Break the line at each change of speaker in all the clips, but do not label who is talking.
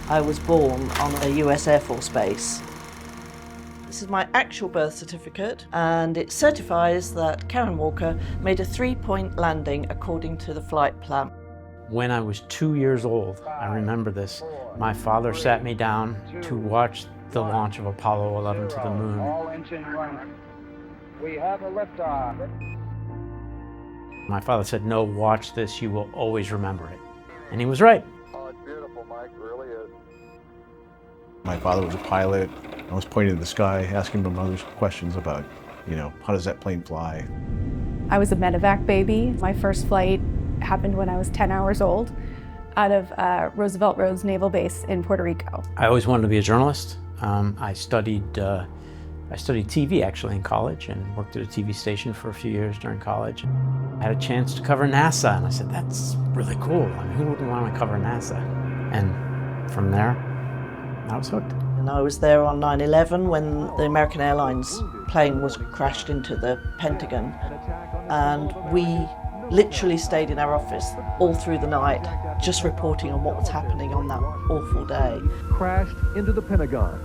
I was born on a US Air Force base. This is my actual birth certificate, and it certifies that Karen Walker made a 3-point landing according to the flight plan.
When I was 2 years old, I remember this, my father sat me down to watch the launch of Apollo 11 to the moon.
All engine running. We have a liftoff.
My father said, "No, watch this, you will always remember it." And he was right.
Oh, it's beautiful, Mike, it really is.
My father was a pilot. I was pointing to the sky, asking him other questions about, how does that plane fly?
I was a medevac baby. My first flight happened when I was 10 hours old out of Roosevelt Roads Naval Base in Puerto Rico.
I always wanted to be a journalist. I studied TV actually in college and worked at a TV station for a few years during college. I had a chance to cover NASA, and I said, that's really cool. I mean, who wouldn't want to cover NASA? And from there, I was hooked.
And I was there on 9/11 when the American Airlines plane was crashed into the Pentagon. And we literally stayed in our office all through the night, just reporting on what was happening on that awful day.
Crashed into the Pentagon.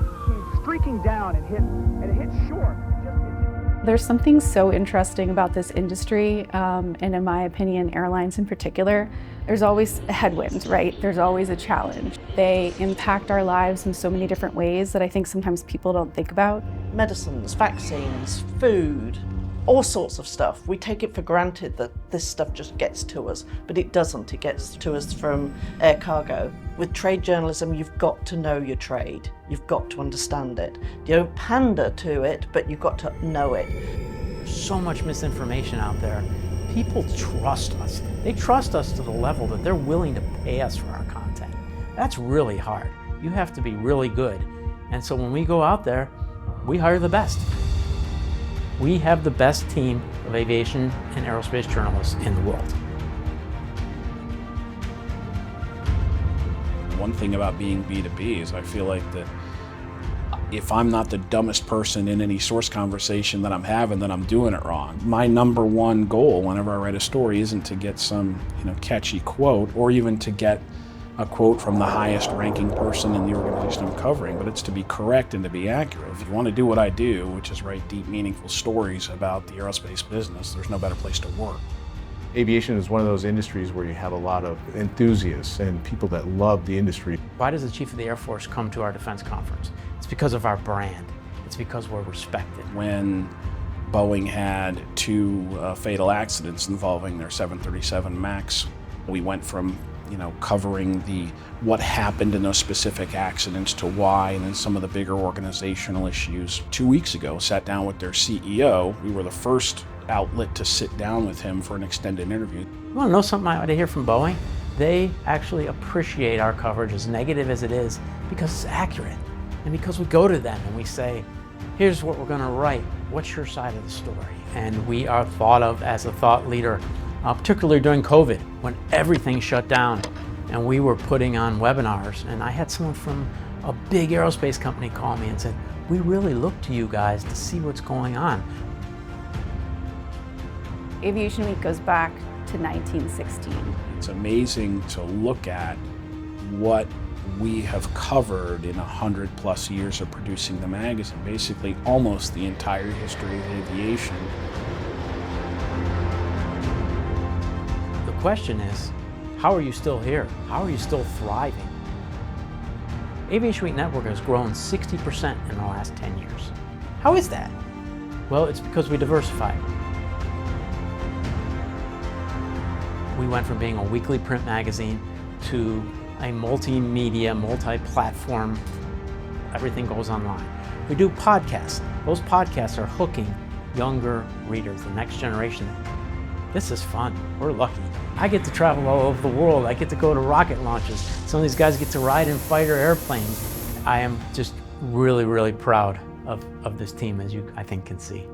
Streaking down and it hit short.
There's something so interesting about this industry, and in my opinion, airlines in particular. There's always a headwind, right? There's always a challenge. They impact our lives in so many different ways that I think sometimes people don't think about.
Medicines, vaccines, food, all sorts of stuff. We take it for granted that this stuff just gets to us, but it doesn't. It gets to us from air cargo. With trade journalism, you've got to know your trade. You've got to understand it. You don't pander to it, but you've got to know it.
There's so much misinformation out there. People trust us. They trust us to the level that they're willing to pay us for our content. That's really hard. You have to be really good. And so when we go out there, we hire the best. We have the best team of aviation and aerospace journalists in the world.
One thing about being B2B is I feel like that if I'm not the dumbest person in any source conversation that I'm having, then I'm doing it wrong. My number one goal whenever I write a story isn't to get some catchy quote or even to get a quote from the highest ranking person in the organization I'm covering, but it's to be correct and to be accurate. If you want to do what I do, which is write deep, meaningful stories about the aerospace business, there's no better place to work.
Aviation is one of those industries where you have a lot of enthusiasts and people that love the industry.
Why does the Chief of the Air Force come to our defense conference? It's because of our brand. It's because we're respected.
When Boeing had 2 fatal accidents involving their 737 MAX, we went from covering what happened in those specific accidents to why, and then some of the bigger organizational issues. 2 weeks ago, sat down with their CEO. We were the first outlet to sit down with him for an extended interview.
You want to know something I ought to hear from Boeing? They actually appreciate our coverage, as negative as it is, because it's accurate. And because we go to them and we say, here's what we're going to write. What's your side of the story? And we are thought of as a thought leader, particularly during COVID, when everything shut down and we were putting on webinars. And I had someone from a big aerospace company call me and said, we really look to you guys to see what's going on.
Aviation Week goes back to 1916.
It's amazing to look at what we have covered in 100+ years of producing the magazine, basically almost the entire history of aviation.
The question is, how are you still here? How are you still thriving? Aviation Week Network has grown 60% in the last 10 years. How is that? Well, it's because we diversified. We went from being a weekly print magazine to a multimedia, multi-platform, everything goes online. We do podcasts. Those podcasts are hooking younger readers, the next generation. This is fun. We're lucky. I get to travel all over the world. I get to go to rocket launches. Some of these guys get to ride in fighter airplanes. I am just really, really proud of this team, as you, I think, can see.